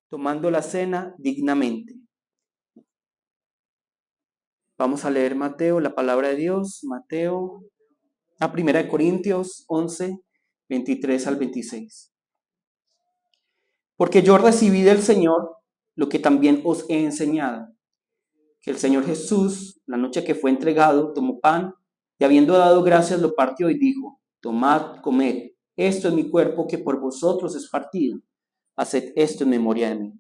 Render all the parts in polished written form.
tomando la cena dignamente. Vamos a leer Mateo, la palabra de Dios, Mateo, a 1 Corintios 11, 23 al 26. Porque yo recibí del Señor lo que también os he enseñado, que el Señor Jesús, la noche que fue entregado, tomó pan y habiendo dado gracias lo partió y dijo, tomad, comed, esto es mi cuerpo que por vosotros es partido, haced esto en memoria de mí.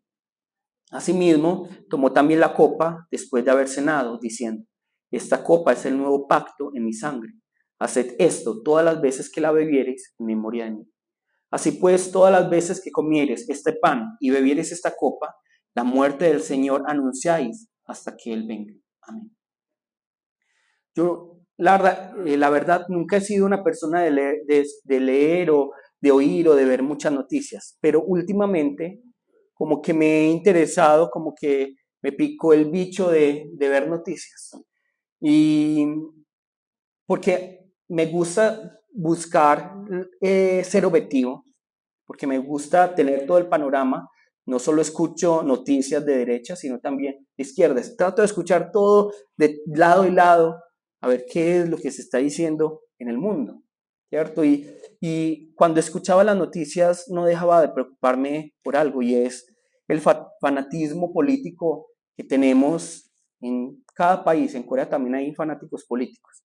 Asimismo, tomó también la copa después de haber cenado, diciendo, esta copa es el nuevo pacto en mi sangre. Haced esto todas las veces que la bebiereis en memoria de mí. Así pues, todas las veces que comiereis este pan y bebiereis esta copa, la muerte del Señor anunciáis hasta que Él venga. Amén. Yo, la verdad, nunca he sido una persona de leer o de oír o de ver muchas noticias, pero últimamente como que me he interesado, como que me picó el bicho de ver noticias. Y porque me gusta buscar ser objetivo, porque me gusta tener todo el panorama. No solo escucho noticias de derecha, sino también de izquierda. Trato de escuchar todo de lado y lado, a ver qué es lo que se está diciendo en el mundo, ¿cierto? Y cuando escuchaba las noticias no dejaba de preocuparme por algo, y es el fanatismo político que tenemos en cada país. En Corea también hay fanáticos políticos.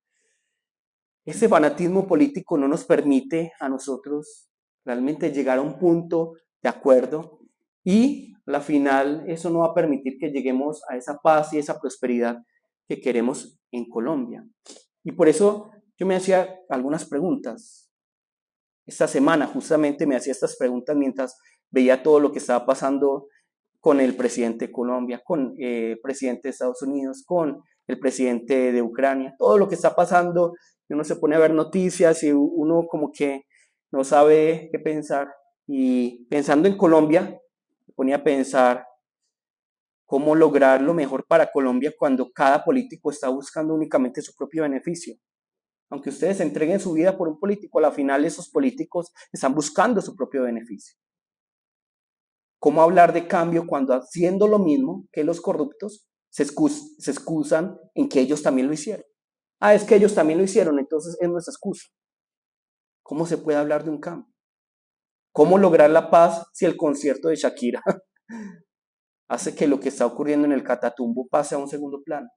Ese fanatismo político no nos permite a nosotros realmente llegar a un punto de acuerdo, y a la final eso no va a permitir que lleguemos a esa paz y esa prosperidad que queremos en Colombia. Y por eso yo me hacía algunas preguntas. Esta semana justamente me hacía estas preguntas mientras veía todo lo que estaba pasando con el presidente de Colombia, con el presidente de Estados Unidos, con el presidente de Ucrania, todo lo que está pasando. Y uno se pone a ver noticias y uno como que no sabe qué pensar. Y pensando en Colombia, me ponía a pensar cómo lograr lo mejor para Colombia cuando cada político está buscando únicamente su propio beneficio. Aunque ustedes entreguen su vida por un político, a la final esos políticos están buscando su propio beneficio. ¿Cómo hablar de cambio cuando haciendo lo mismo que los corruptos se excusan en que ellos también lo hicieron? Ah, es que ellos también lo hicieron, entonces es nuestra excusa. ¿Cómo se puede hablar de un cambio? ¿Cómo lograr la paz si el concierto de Shakira hace que lo que está ocurriendo en el Catatumbo pase a un segundo plano?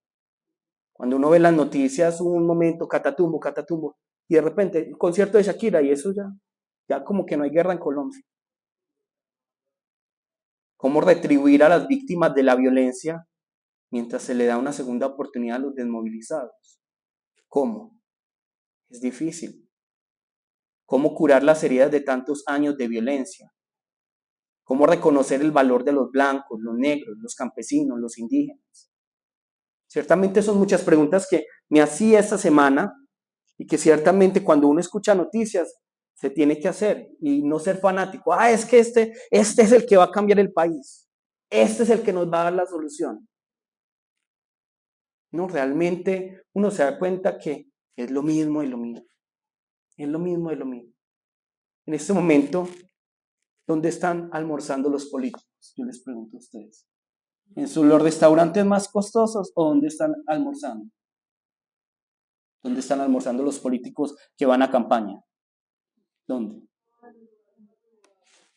Cuando uno ve las noticias, un momento, Catatumbo, Catatumbo, y de repente el concierto de Shakira, y eso ya como que no hay guerra en Colombia. ¿Cómo retribuir a las víctimas de la violencia mientras se le da una segunda oportunidad a los desmovilizados? ¿Cómo? Es difícil. ¿Cómo curar las heridas de tantos años de violencia? ¿Cómo reconocer el valor de los blancos, los negros, los campesinos, los indígenas? Ciertamente son muchas preguntas que me hacía esta semana, y que ciertamente cuando uno escucha noticias se tiene que hacer, y no ser fanático. Ah, es que este es el que va a cambiar el país. Este es el que nos va a dar la solución. No, realmente uno se da cuenta que es lo mismo y lo mismo. Es lo mismo y lo mismo. En este momento, ¿dónde están almorzando los políticos? Yo les pregunto a ustedes. ¿En los restaurantes más costosos o dónde están almorzando? ¿Dónde están almorzando los políticos que van a campaña? ¿Dónde?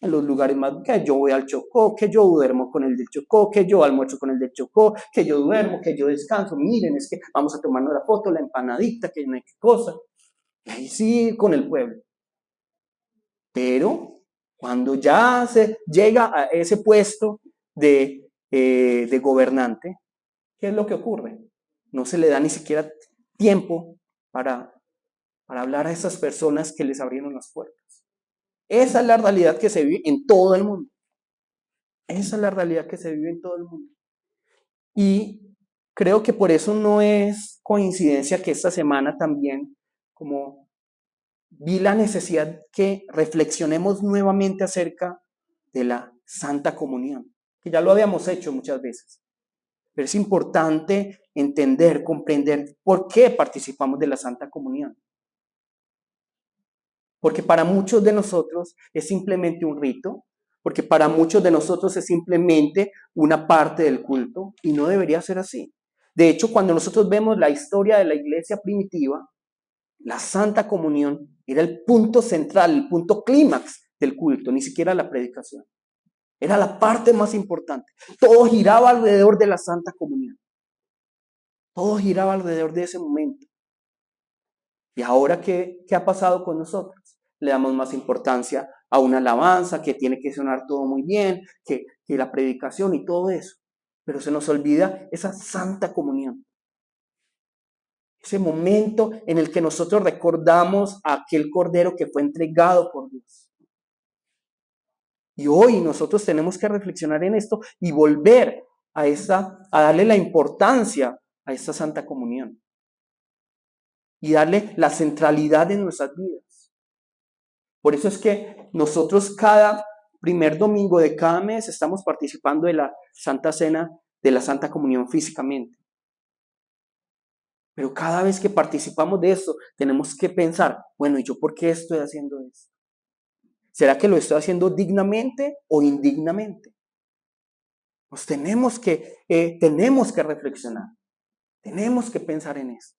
En los lugares más, que yo voy al Chocó, que yo duermo con el del Chocó, que yo almuerzo con el del Chocó, que yo duermo, que yo descanso. Miren, es que vamos a tomarnos la foto, la empanadita, que no hay qué cosa. Y ahí sí, con el pueblo. Pero cuando ya se llega a ese puesto de gobernante, ¿qué es lo que ocurre? No se le da ni siquiera tiempo para hablar a esas personas que les abrieron las puertas. Esa es la realidad que se vive en todo el mundo. Esa es la realidad que se vive en todo el mundo. Y creo que por eso no es coincidencia que esta semana también, como vi la necesidad que reflexionemos nuevamente acerca de la Santa Comunión, que ya lo habíamos hecho muchas veces. Pero es importante entender, comprender por qué participamos de la Santa Comunión. Porque para muchos de nosotros es simplemente un rito, porque para muchos de nosotros es simplemente una parte del culto y no debería ser así. De hecho, cuando nosotros vemos la historia de la iglesia primitiva, la Santa Comunión era el punto central, el punto clímax del culto, ni siquiera la predicación. Era la parte más importante. Todo giraba alrededor de la Santa Comunión. Todo giraba alrededor de ese momento. ¿Y ahora qué ha pasado con nosotros? Le damos más importancia a una alabanza, que tiene que sonar todo muy bien, que la predicación y todo eso. Pero se nos olvida esa Santa Comunión. Ese momento en el que nosotros recordamos a aquel Cordero que fue entregado por Dios. Y hoy nosotros tenemos que reflexionar en esto y volver a darle la importancia a esta Santa Comunión. Y darle la centralidad en nuestras vidas. Por eso es que nosotros cada primer domingo de cada mes estamos participando de la Santa Cena, de la Santa Comunión físicamente. Pero cada vez que participamos de esto, tenemos que pensar, bueno, ¿y yo por qué estoy haciendo esto? ¿Será que lo estoy haciendo dignamente o indignamente? Pues tenemos que reflexionar, tenemos que pensar en esto.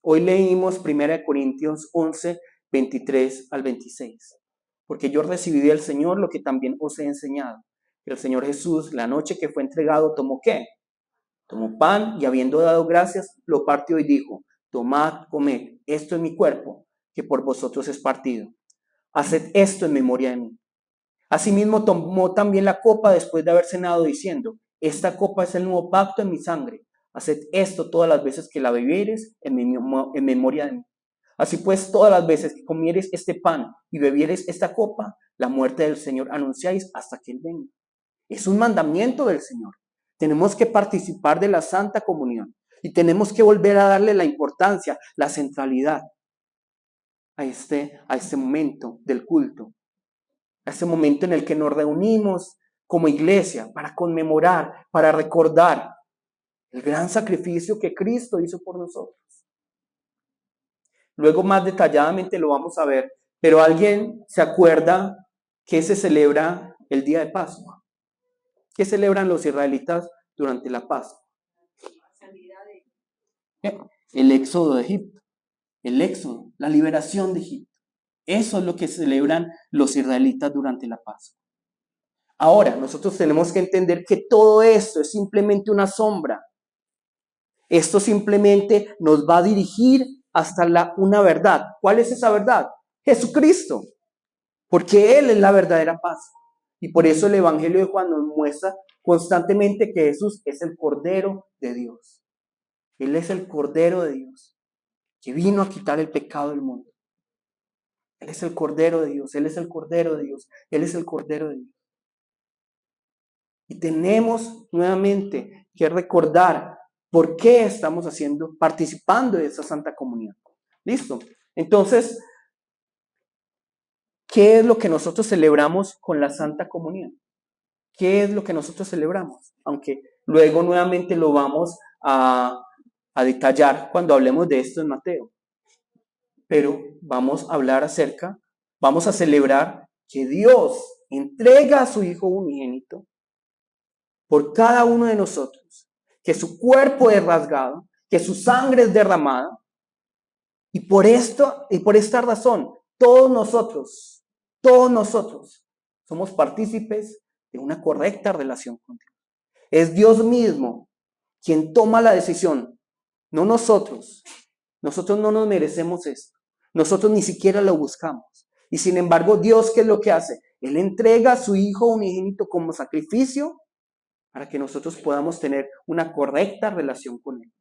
Hoy leímos 1 Corintios 11, 23 al 26. Porque yo recibí del Señor lo que también os he enseñado. Que el Señor Jesús, la noche que fue entregado, ¿tomó qué? Tomó pan y habiendo dado gracias, lo partió y dijo, tomad, comed, esto es mi cuerpo, que por vosotros es partido. Haced esto en memoria de mí. Asimismo tomó también la copa después de haber cenado, diciendo, esta copa es el nuevo pacto en mi sangre. Haced esto todas las veces que la bebieres en memoria de mí. Así pues, todas las veces que comieres este pan y bebieres esta copa, la muerte del Señor anunciáis hasta que Él venga. Es un mandamiento del Señor. Tenemos que participar de la Santa Comunión y tenemos que volver a darle la importancia, la centralidad a este momento del culto, a este momento en el que nos reunimos como iglesia para conmemorar, para recordar el gran sacrificio que Cristo hizo por nosotros. Luego más detalladamente lo vamos a ver, pero ¿alguien se acuerda que se celebra el día de Pascua? ¿Qué celebran los israelitas durante la Pascua? El éxodo de Egipto, el éxodo, la liberación de Egipto. Eso es lo que celebran los israelitas durante la Pascua. Ahora, nosotros tenemos que entender que todo esto es simplemente una sombra. Esto simplemente nos va a dirigir hasta una verdad. ¿Cuál es esa verdad? Jesucristo. Porque Él es la verdadera paz. Y por eso el Evangelio de Juan nos muestra constantemente que Jesús es el Cordero de Dios. Él es el Cordero de Dios, que vino a quitar el pecado del mundo. Él es el Cordero de Dios, Él es el Cordero de Dios, Él es el Cordero de Dios. Y tenemos nuevamente que recordar por qué estamos participando de esa Santa Comunión. ¿Listo? Entonces, ¿qué es lo que nosotros celebramos con la Santa Comunión? ¿Qué es lo que nosotros celebramos? Aunque luego nuevamente lo vamos a detallar cuando hablemos de esto en Mateo. Pero vamos a celebrar que Dios entrega a su Hijo unigénito por cada uno de nosotros, que su cuerpo es rasgado, que su sangre es derramada, y por esta razón, todos nosotros somos partícipes de una correcta relación con Dios. Es Dios mismo quien toma la decisión, no nosotros. Nosotros no nos merecemos esto. Nosotros ni siquiera lo buscamos. Y sin embargo, Dios, ¿qué es lo que hace? Él entrega a su Hijo unigénito como sacrificio para que nosotros podamos tener una correcta relación con Él.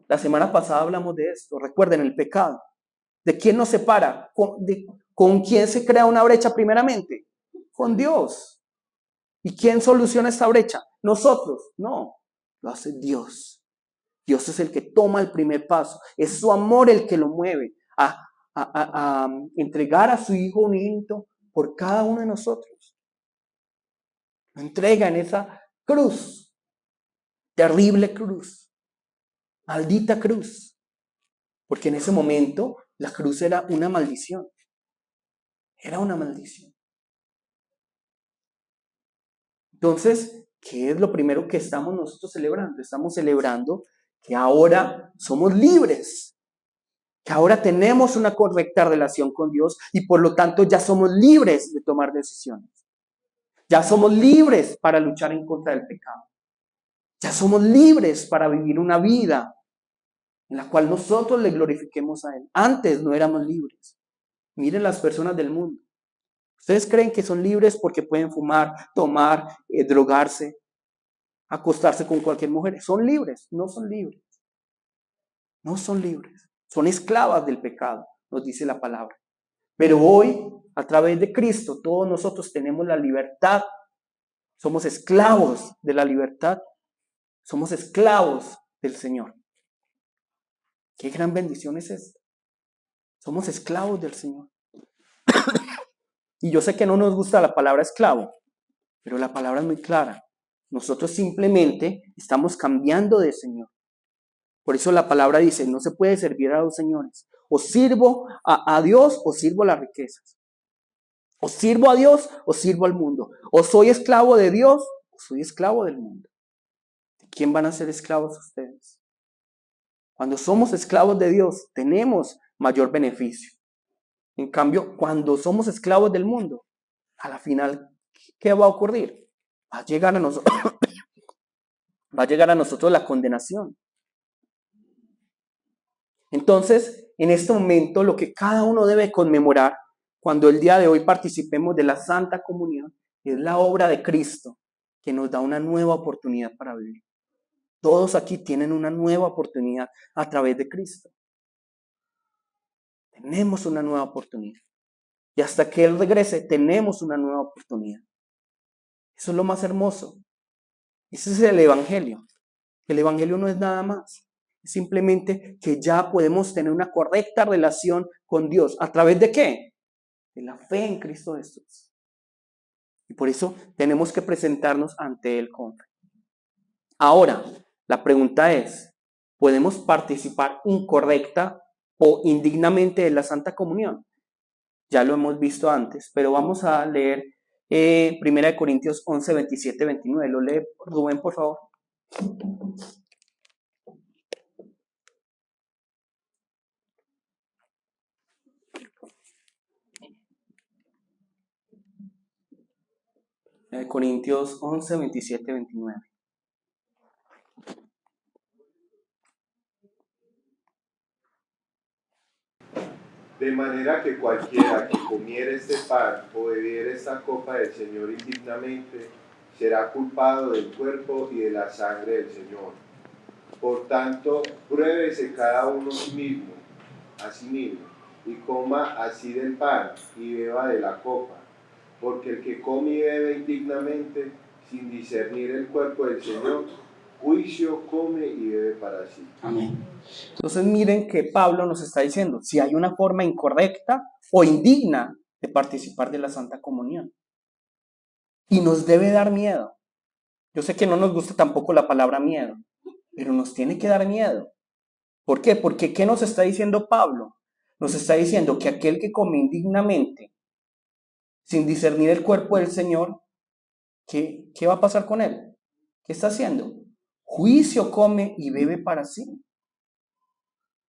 La semana pasada hablamos de esto. Recuerden el pecado. ¿De quién nos separa? ¿Con quién se crea una brecha primeramente? Con Dios. ¿Y quién soluciona esta brecha? Nosotros. No, lo hace Dios. Dios es el que toma el primer paso. Es su amor el que lo mueve a entregar a su Hijo unigénito por cada uno de nosotros. Lo entrega en esa cruz. Terrible cruz. Maldita cruz. Porque en ese momento la cruz era una maldición. Era una maldición. Entonces, ¿qué es lo primero que estamos nosotros celebrando? Estamos celebrando que ahora somos libres, que ahora tenemos una correcta relación con Dios y por lo tanto ya somos libres de tomar decisiones. Ya somos libres para luchar en contra del pecado. Ya somos libres para vivir una vida en la cual nosotros le glorifiquemos a Él. Antes no éramos libres. Miren las personas del mundo. ¿Ustedes creen que son libres porque pueden fumar, tomar, drogarse, acostarse con cualquier mujer? Son libres, no son libres. No son libres. Son esclavas del pecado, nos dice la palabra. Pero hoy, a través de Cristo, todos nosotros tenemos la libertad. Somos esclavos de la libertad. Somos esclavos del Señor. Qué gran bendición es esta. Somos esclavos del Señor. Y yo sé que no nos gusta la palabra esclavo, pero la palabra es muy clara. Nosotros simplemente estamos cambiando de Señor. Por eso la palabra dice, no se puede servir a dos señores. O sirvo a Dios o sirvo a las riquezas. O sirvo a Dios o sirvo al mundo. O soy esclavo de Dios o soy esclavo del mundo. ¿De quién van a ser esclavos ustedes? Cuando somos esclavos de Dios, tenemos mayor beneficio. En cambio, cuando somos esclavos del mundo, a la final, ¿qué va a ocurrir? Va a llegar a nosotros, va a llegar a nosotros la condenación. Entonces, en este momento, lo que cada uno debe conmemorar cuando el día de hoy participemos de la Santa Comunión es la obra de Cristo que nos da una nueva oportunidad para vivir. Todos aquí tienen una nueva oportunidad a través de Cristo. Tenemos una nueva oportunidad. Y hasta que Él regrese, tenemos una nueva oportunidad. Eso es lo más hermoso. Ese es el Evangelio. El Evangelio no es nada más. Es simplemente que ya podemos tener una correcta relación con Dios. ¿A través de qué? De la fe en Cristo Jesús. Y por eso tenemos que presentarnos ante Él con fe. Ahora, la pregunta es, ¿podemos participar incorrecta o indignamente de la Santa Comunión? Ya lo hemos visto antes, pero vamos a leer 1 Corintios 11, 27, 29. ¿Lo lee Rubén, por favor? Corintios 11, 27, 29. De manera que cualquiera que comiere este pan o bebiere esta copa del Señor indignamente, será culpado del cuerpo y de la sangre del Señor. Por tanto, pruébese cada uno a sí mismo, y coma así del pan y beba de la copa. Porque el que come y bebe indignamente, sin discernir el cuerpo del Señor, juicio come y bebe para sí. Amén. Entonces miren que Pablo nos está diciendo, si hay una forma incorrecta o indigna de participar de la Santa Comunión. Y nos debe dar miedo. Yo sé que no nos gusta tampoco la palabra miedo, pero nos tiene que dar miedo. ¿Por qué? Porque ¿qué nos está diciendo Pablo? Nos está diciendo que aquel que come indignamente, sin discernir el cuerpo del Señor, ¿qué va a pasar con él? ¿Qué está haciendo? Juicio come y bebe para sí.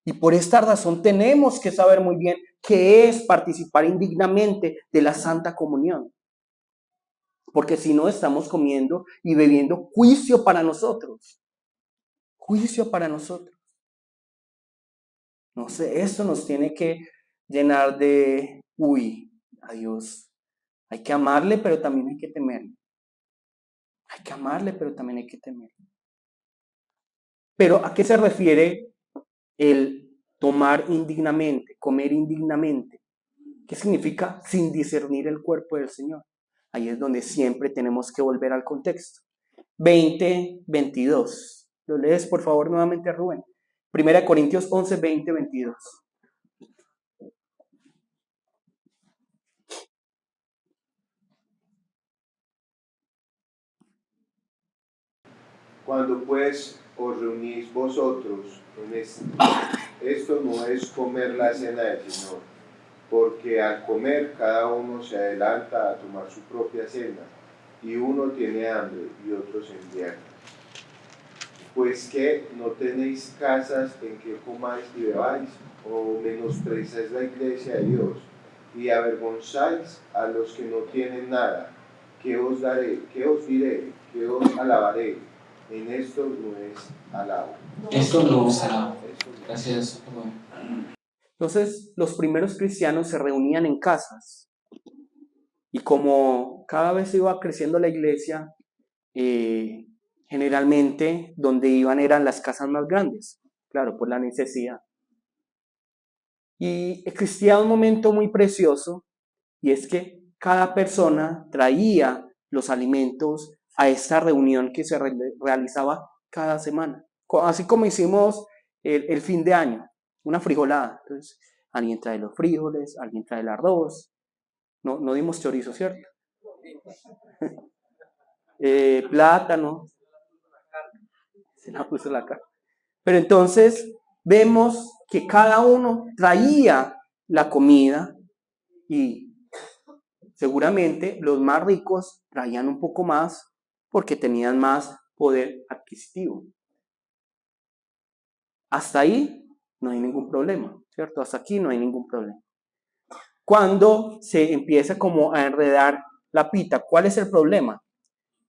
Y por esta razón tenemos que saber muy bien qué es participar indignamente de la Santa Comunión. Porque si no, estamos comiendo y bebiendo juicio para nosotros. Juicio para nosotros. No sé, esto nos tiene que llenar de, a Dios. Hay que amarle, pero también hay que temerle. Hay que amarle, pero también hay que temerle. Pero ¿a qué se refiere el tomar indignamente, comer indignamente? ¿Qué significa sin discernir el cuerpo del Señor? Ahí es donde siempre tenemos que volver al contexto. 20, 22. ¿Lo lees, por favor, nuevamente, Rubén? 1 Corintios 11, 20, 22. Cuando pues os reunís vosotros en esto no es comer la cena del Señor, porque al comer cada uno se adelanta a tomar su propia cena. y uno tiene hambre y otro se invierna. Pues que no tenéis casas en que comáis y bebáis, o menospreciáis la iglesia de Dios, y avergonzáis a los que no tienen nada. ¿Qué os daré? ¿Qué os diré? ¿Qué os alabaré? En esto no es alabo. Esto no es alabo. Esto no. Gracias. Entonces, los primeros cristianos se reunían en casas. Y como cada vez iba creciendo la iglesia, generalmente donde iban eran las casas más grandes, claro, por la necesidad. Y existía un momento muy precioso, y es que cada persona traía los alimentos a esta reunión que se realizaba cada semana, así como hicimos el fin de año, una frijolada. Entonces, alguien trae los frijoles, alguien trae el arroz, no dimos chorizo, ¿cierto? Plátano, se la puso la cara. Pero entonces vemos que cada uno traía la comida y seguramente los más ricos traían un poco más porque tenían más poder adquisitivo. Hasta ahí no hay ningún problema, ¿cierto? Hasta aquí no hay ningún problema. Cuando se empieza como a enredar la pita, ¿cuál es el problema?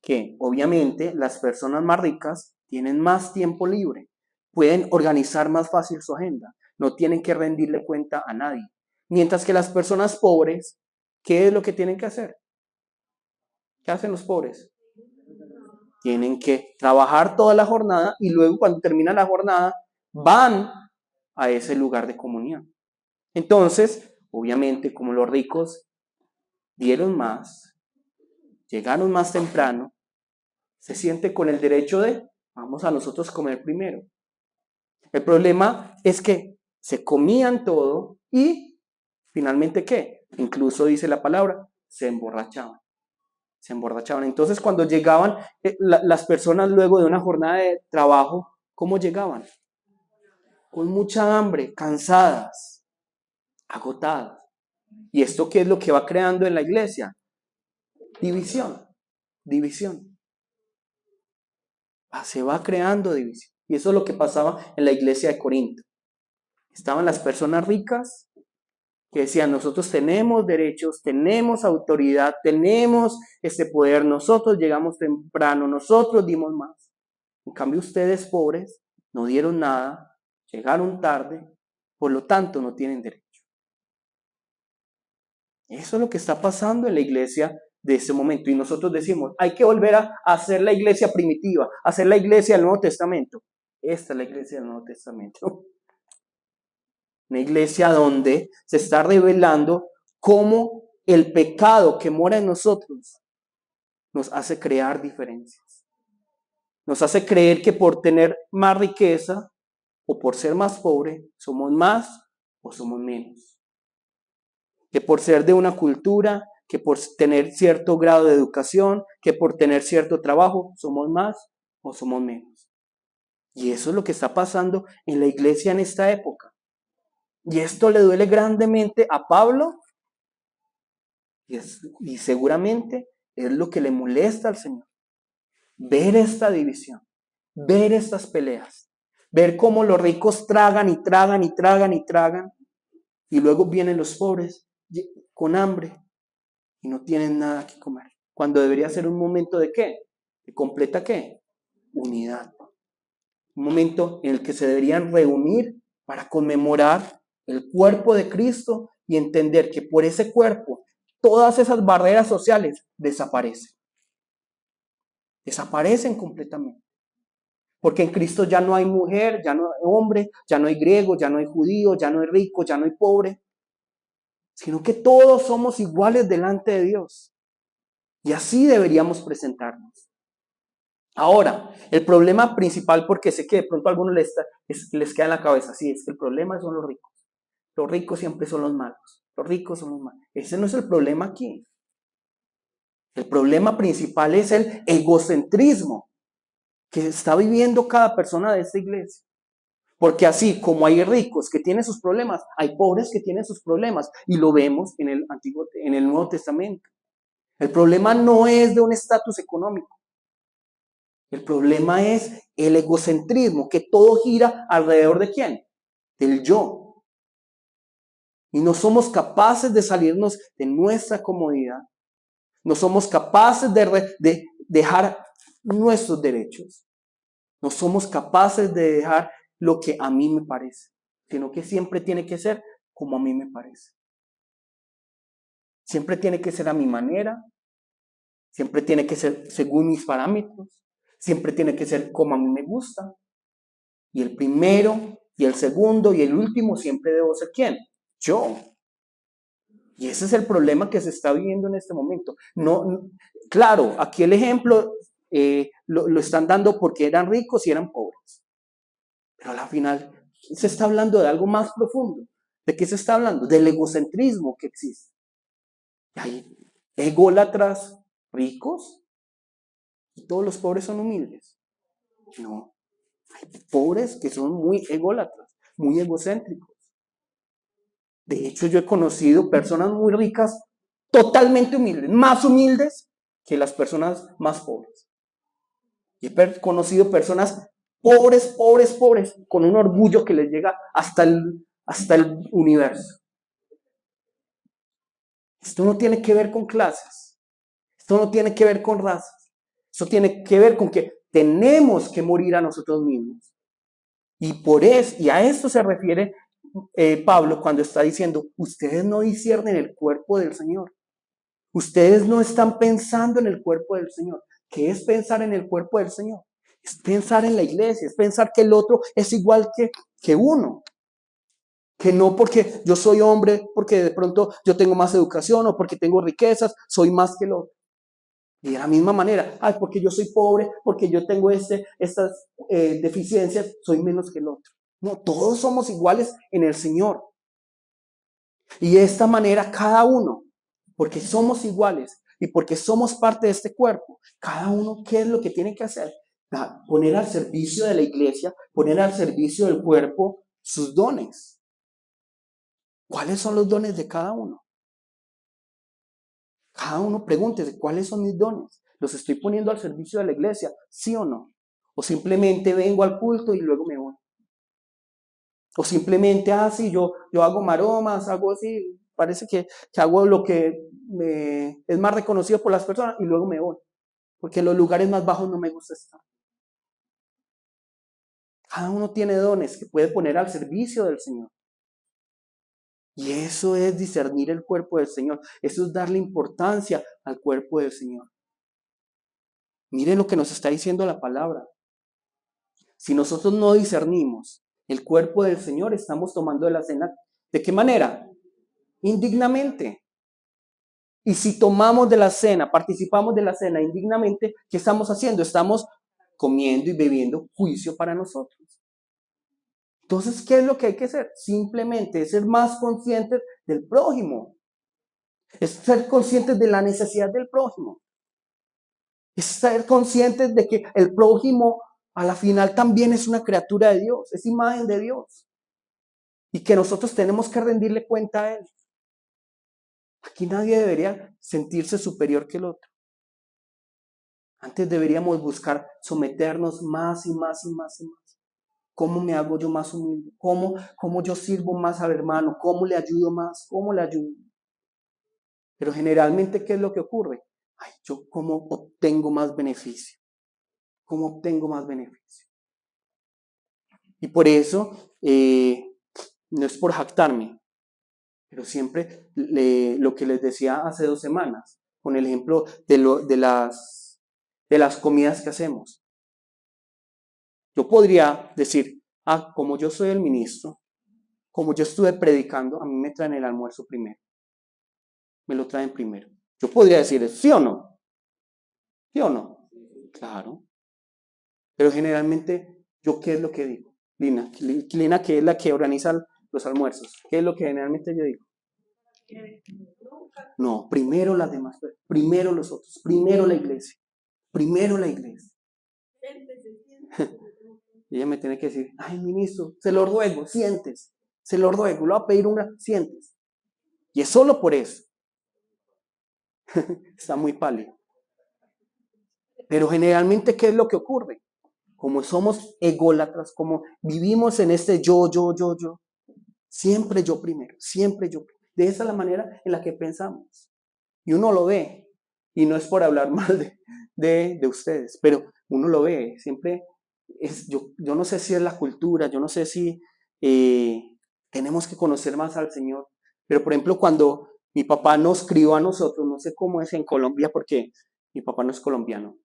Que obviamente las personas más ricas tienen más tiempo libre, pueden organizar más fácil su agenda, no tienen que rendirle cuenta a nadie. Mientras que las personas pobres, ¿qué es lo que tienen que hacer? ¿Qué hacen los pobres? Tienen que trabajar toda la jornada y luego cuando termina la jornada van a ese lugar de comunión. Entonces, obviamente, como los ricos dieron más, llegaron más temprano, se siente con el derecho de, vamos a nosotros comer primero. El problema es que se comían todo y finalmente, ¿qué? Incluso dice la palabra, se emborrachaban. Se emborrachaban. Entonces, cuando llegaban las personas luego de una jornada de trabajo, ¿cómo llegaban? Con mucha hambre, cansadas, agotadas. ¿Y esto qué es lo que va creando en la iglesia? División, división. Se va creando división. Y eso es lo que pasaba en la iglesia de Corinto. Estaban las personas ricas que decían, nosotros tenemos derechos, tenemos autoridad, tenemos este poder, nosotros llegamos temprano, nosotros dimos más. En cambio, ustedes pobres no dieron nada, llegaron tarde, por lo tanto no tienen derecho. Eso es lo que está pasando en la iglesia de ese momento. Y nosotros decimos, hay que volver a hacer la iglesia primitiva, a hacer la iglesia del Nuevo Testamento. Esta es la iglesia del Nuevo Testamento. Una iglesia donde se está revelando cómo el pecado que mora en nosotros nos hace crear diferencias. Nos hace creer que por tener más riqueza o por ser más pobre, somos más o somos menos. Que por ser de una cultura, que por tener cierto grado de educación, que por tener cierto trabajo, somos más o somos menos. Y eso es lo que está pasando en la iglesia en esta época. Y esto le duele grandemente a Pablo y seguramente es lo que le molesta al Señor. Ver esta división, ver estas peleas, ver cómo los ricos tragan y tragan y tragan y tragan y luego vienen los pobres con hambre y no tienen nada que comer. Cuando debería ser un momento de ¿qué? De completa ¿qué? Unidad. Un momento en el que se deberían reunir para conmemorar el cuerpo de Cristo y entender que por ese cuerpo todas esas barreras sociales desaparecen. Desaparecen completamente. Porque en Cristo ya no hay mujer, ya no hay hombre, ya no hay griego, ya no hay judío, ya no hay rico, ya no hay pobre. Sino que todos somos iguales delante de Dios. Y así deberíamos presentarnos. Ahora, el problema principal, porque sé que de pronto a algunos les queda en la cabeza, sí, es que el problema son los ricos. Los ricos siempre son los malos. Los ricos son los malos. Ese no es el problema aquí. El problema principal es el egocentrismo que está viviendo cada persona de esta iglesia. Porque así como hay ricos que tienen sus problemas, hay pobres que tienen sus problemas. Y lo vemos en el Nuevo Testamento. El problema no es de un estatus económico. El problema es el egocentrismo, que todo gira alrededor de ¿quién? Del yo. Y no somos capaces de salirnos de nuestra comodidad. No somos capaces de dejar nuestros derechos. No somos capaces de dejar lo que a mí me parece, sino que siempre tiene que ser como a mí me parece. Siempre tiene que ser a mi manera, siempre tiene que ser según mis parámetros, siempre tiene que ser como a mí me gusta. Y el primero, y el segundo, y el último siempre debo ser ¿quién? Yo. Y ese es el problema que se está viviendo en este momento. Claro, aquí el ejemplo lo están dando porque eran ricos y eran pobres. Pero al final se está hablando de algo más profundo. ¿De qué se está hablando? Del egocentrismo que existe. Hay ególatras ricos y todos los pobres son humildes. No, hay pobres que son muy ególatras, muy egocéntricos. De hecho, yo he conocido personas muy ricas, totalmente humildes, más humildes que las personas más pobres. Y he conocido personas pobres, pobres, pobres, con un orgullo que les llega hasta el universo. Esto no tiene que ver con clases, esto no tiene que ver con razas, esto tiene que ver con que tenemos que morir a nosotros mismos. Y a esto se refiere Pablo cuando está diciendo, ustedes no disciernen el cuerpo del Señor. Ustedes no están pensando en el cuerpo del Señor. ¿Qué es pensar en el cuerpo del Señor? Es pensar en la iglesia, es pensar que el otro es igual que uno. Que no porque yo soy hombre, porque de pronto yo tengo más educación o porque tengo riquezas, soy más que el otro. Y de la misma manera, porque yo soy pobre, porque yo tengo estas deficiencias, soy menos que el otro. No, todos somos iguales en el Señor. Y de esta manera cada uno, porque somos iguales y porque somos parte de este cuerpo, cada uno, ¿qué es lo que tiene que hacer? Poner al servicio de la iglesia, poner al servicio del cuerpo sus dones. ¿Cuáles son los dones de cada uno? Cada uno pregúntese, ¿cuáles son mis dones? ¿Los estoy poniendo al servicio de la iglesia? ¿Sí o no? ¿O simplemente vengo al culto y luego me voy? O simplemente, sí, yo hago maromas, hago así, parece que hago lo que es más reconocido por las personas y luego me voy. Porque en los lugares más bajos no me gusta estar. Cada uno tiene dones que puede poner al servicio del Señor. Y eso es discernir el cuerpo del Señor. Eso es darle importancia al cuerpo del Señor. Miren lo que nos está diciendo la palabra. Si nosotros no discernimos el cuerpo del Señor, estamos tomando de la cena. ¿De qué manera? Indignamente. Y si tomamos de la cena, participamos de la cena indignamente, ¿qué estamos haciendo? Estamos comiendo y bebiendo juicio para nosotros. Entonces, ¿qué es lo que hay que hacer? Simplemente es ser más conscientes del prójimo. Es ser conscientes de la necesidad del prójimo. Es ser conscientes de que el prójimo a la final también es una criatura de Dios, es imagen de Dios. Y que nosotros tenemos que rendirle cuenta a Él. Aquí nadie debería sentirse superior que el otro. Antes deberíamos buscar someternos más y más y más y más. ¿Cómo me hago yo más humilde? ¿Cómo yo sirvo más al hermano? ¿Cómo le ayudo más? ¿Cómo le ayudo? Pero generalmente, ¿qué es lo que ocurre? ¿Yo cómo obtengo más beneficio? ¿Cómo obtengo más beneficio? Y por eso, no es por jactarme, pero siempre lo que les decía hace 2 semanas, con el ejemplo de las comidas que hacemos. Yo podría decir, como yo soy el ministro, como yo estuve predicando, a mí me traen el almuerzo primero. Me lo traen primero. Yo podría decir, ¿sí o no? ¿Sí o no? Claro. Pero generalmente, ¿yo qué es lo que digo? Lina, que es la que organiza los almuerzos, ¿qué es lo que generalmente yo digo? No, primero las demás, primero los otros, primero la iglesia, primero la iglesia. Y ella me tiene que decir, ministro, se lo ruego, siéntese, se lo ruego, le voy a pedir siéntese. Y es solo por eso. Está muy pálido. Pero generalmente, ¿qué es lo que ocurre? Como somos ególatras, como vivimos en este yo, siempre yo primero, siempre yo primero. De esa es la manera en la que pensamos. Y uno lo ve, y no es por hablar mal de ustedes, pero uno lo ve, siempre yo no sé si es la cultura, yo no sé si tenemos que conocer más al Señor, pero por ejemplo cuando mi papá nos crió a nosotros, no sé cómo es en Colombia porque mi papá no es colombiano.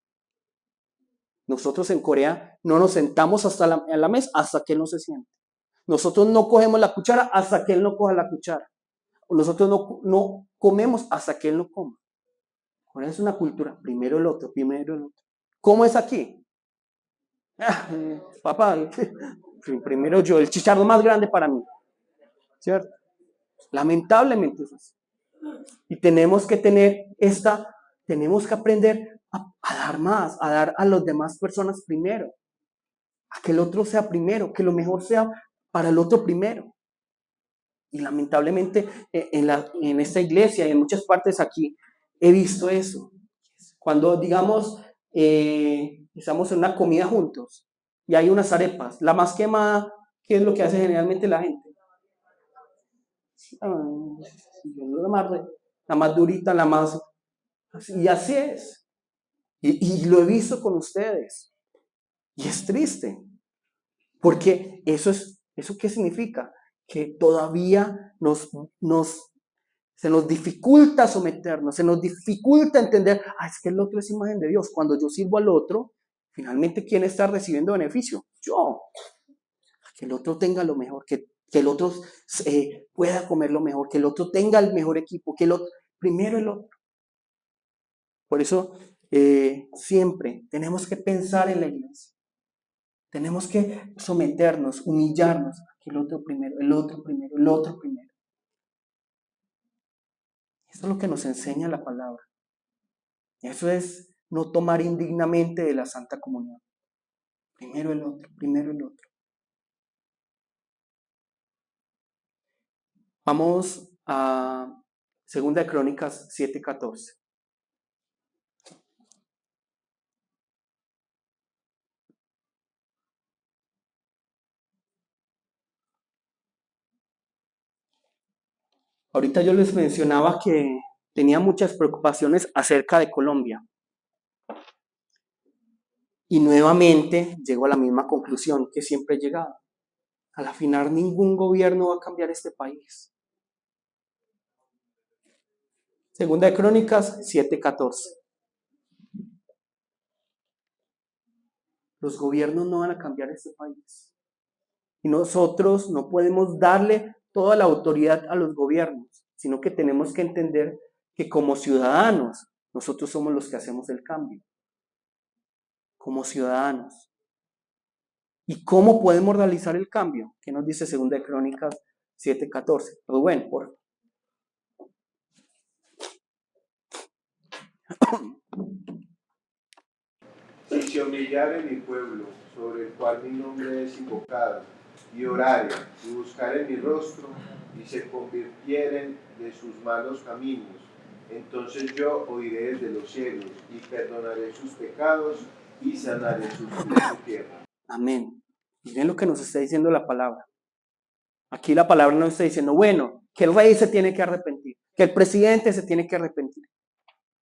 Nosotros en Corea no nos sentamos a la mesa hasta que él no se siente. Nosotros no cogemos la cuchara hasta que él no coja la cuchara. Nosotros no comemos hasta que él no coma. Corea es una cultura, primero el otro, primero el otro. ¿Cómo es aquí? Papá, primero yo, el chicharrón más grande para mí, ¿cierto? Lamentablemente es así. Y tenemos que tenemos que aprender a dar más, a dar a las demás personas primero, a que el otro sea primero, que lo mejor sea para el otro primero. Y lamentablemente en esta iglesia y en muchas partes aquí he visto eso. Cuando, digamos, estamos en una comida juntos y hay unas arepas, la más quemada, ¿qué es lo que hace generalmente la gente? La más durita, la más... Y así es. Y lo he visto con ustedes. Y es triste. Porque ¿eso qué significa? Que todavía se nos dificulta someternos, se nos dificulta entender, es que el otro es imagen de Dios. Cuando yo sirvo al otro, finalmente, ¿quién está recibiendo beneficio? Yo. Que el otro tenga lo mejor, que el otro pueda comer lo mejor, que el otro tenga el mejor equipo, que el otro, primero el otro. Por eso siempre tenemos que pensar en la iglesia. Tenemos que someternos, humillarnos, que el otro primero, el otro primero, el otro primero. Eso es lo que nos enseña la palabra. Eso es no tomar indignamente de la Santa Comunión. Primero el otro, primero el otro. Vamos a 2 Crónicas 7:14. Ahorita yo les mencionaba que tenía muchas preocupaciones acerca de Colombia. Y nuevamente llego a la misma conclusión que siempre he llegado. A la final ningún gobierno va a cambiar este país. 2 Crónicas 7:14. Los gobiernos no van a cambiar este país. Y nosotros no podemos darle toda la autoridad a los gobiernos, sino que tenemos que entender que como ciudadanos, nosotros somos los que hacemos el cambio. Como ciudadanos. ¿Y cómo podemos realizar el cambio? ¿Qué nos dice 2 Crónicas 7:14? Pues bueno, Si se humillare mi pueblo, sobre el cual mi nombre es invocado, y orare, y buscare mi rostro, y se convirtieren de sus malos caminos, entonces yo oiré desde los cielos, y perdonaré sus pecados, y sanaré su tierra. Amén. Miren lo que nos está diciendo la palabra. Aquí la palabra nos está diciendo, bueno, que el rey se tiene que arrepentir, que el presidente se tiene que arrepentir.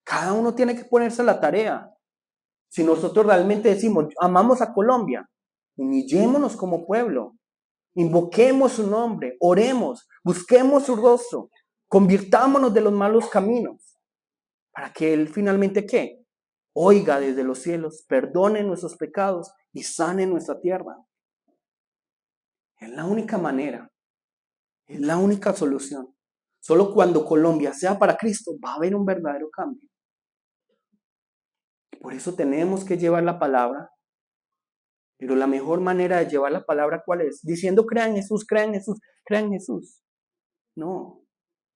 Cada uno tiene que ponerse a la tarea. Si nosotros realmente decimos, amamos a Colombia, humillémonos como pueblo, invoquemos su nombre, oremos, busquemos su rostro, convirtámonos de los malos caminos, para que Él finalmente, ¿qué? Oiga desde los cielos, perdone nuestros pecados y sane nuestra tierra. Es la única manera, es la única solución. Solo cuando Colombia sea para Cristo va a haber un verdadero cambio. Por eso tenemos que llevar la palabra. Pero la mejor manera de llevar la palabra, ¿cuál es? Diciendo, crean en Jesús, crean en Jesús, crean en Jesús. No,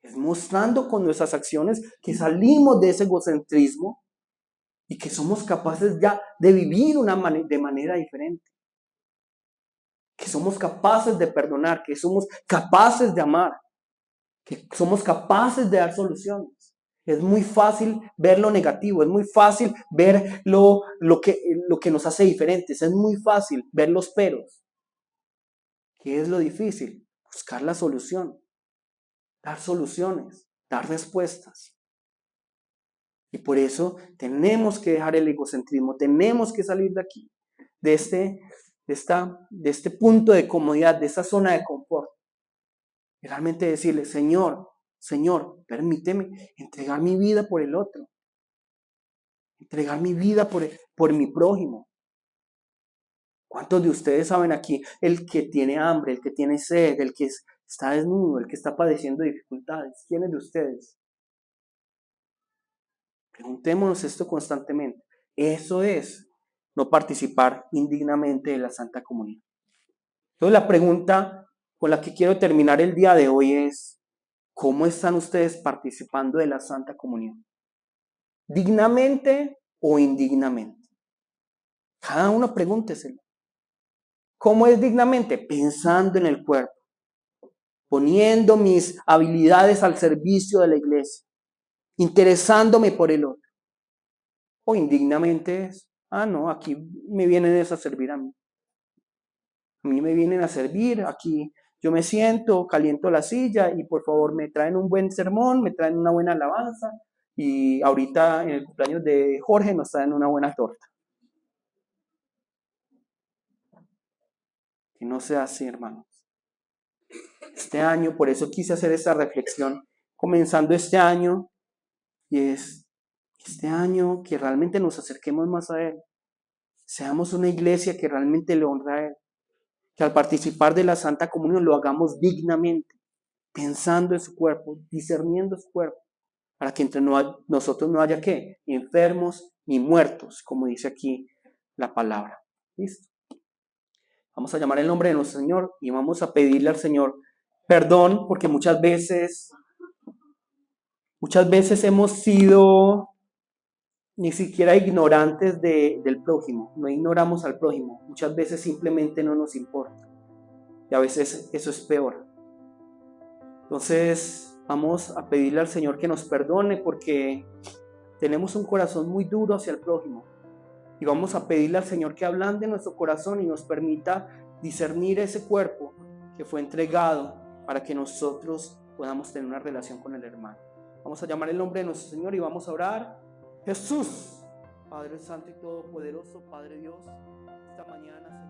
es mostrando con nuestras acciones que salimos de ese egocentrismo y que somos capaces ya de vivir de manera diferente. Que somos capaces de perdonar, que somos capaces de amar, que somos capaces de dar soluciones. Es muy fácil ver lo negativo, es muy fácil ver lo que nos hace diferentes, es muy fácil ver los peros. ¿Qué es lo difícil? Buscar la solución, dar soluciones, dar respuestas. Y por eso tenemos que dejar el egocentrismo, tenemos que salir de aquí, de este punto de comodidad, de esa zona de confort. Y realmente decirle, Señor, permíteme entregar mi vida por el otro, entregar mi vida por mi prójimo. ¿Cuántos de ustedes saben aquí el que tiene hambre, el que tiene sed, el que está desnudo, el que está padeciendo dificultades? ¿Quiénes de ustedes? Preguntémonos esto constantemente. Eso es no participar indignamente de la Santa Comunión. Entonces la pregunta con la que quiero terminar el día de hoy es, ¿cómo están ustedes participando de la Santa Comunión? ¿Dignamente o indignamente? Cada uno pregúnteselo. ¿Cómo es dignamente? Pensando en el cuerpo, poniendo mis habilidades al servicio de la iglesia, interesándome por el otro. O indignamente es, no, aquí me vienen a servir a mí. A mí me vienen a servir, aquí yo me siento, caliento la silla y por favor me traen un buen sermón, me traen una buena alabanza y ahorita en el cumpleaños de Jorge nos traen una buena torta. Que no sea así, hermanos. Este año, por eso quise hacer esta reflexión, comenzando este año, y es este año que realmente nos acerquemos más a Él. Seamos una iglesia que realmente le honra a Él. Que al participar de la Santa Comunión lo hagamos dignamente, pensando en su cuerpo, discerniendo su cuerpo, para que entre nosotros no haya ¿qué? Enfermos ni muertos, como dice aquí la palabra. ¿Listo? Vamos a llamar el nombre de nuestro Señor y vamos a pedirle al Señor perdón, porque muchas veces hemos sido ni siquiera ignorantes del prójimo, no ignoramos al prójimo, muchas veces simplemente no nos importa y a veces eso es peor. Entonces vamos a pedirle al Señor que nos perdone porque tenemos un corazón muy duro hacia el prójimo y vamos a pedirle al Señor que ablande nuestro corazón y nos permita discernir ese cuerpo que fue entregado para que nosotros podamos tener una relación con el hermano. Vamos a llamar el nombre de nuestro Señor y vamos a orar. Jesús, Padre Santo y Todopoderoso, Padre Dios, esta mañana, Señor.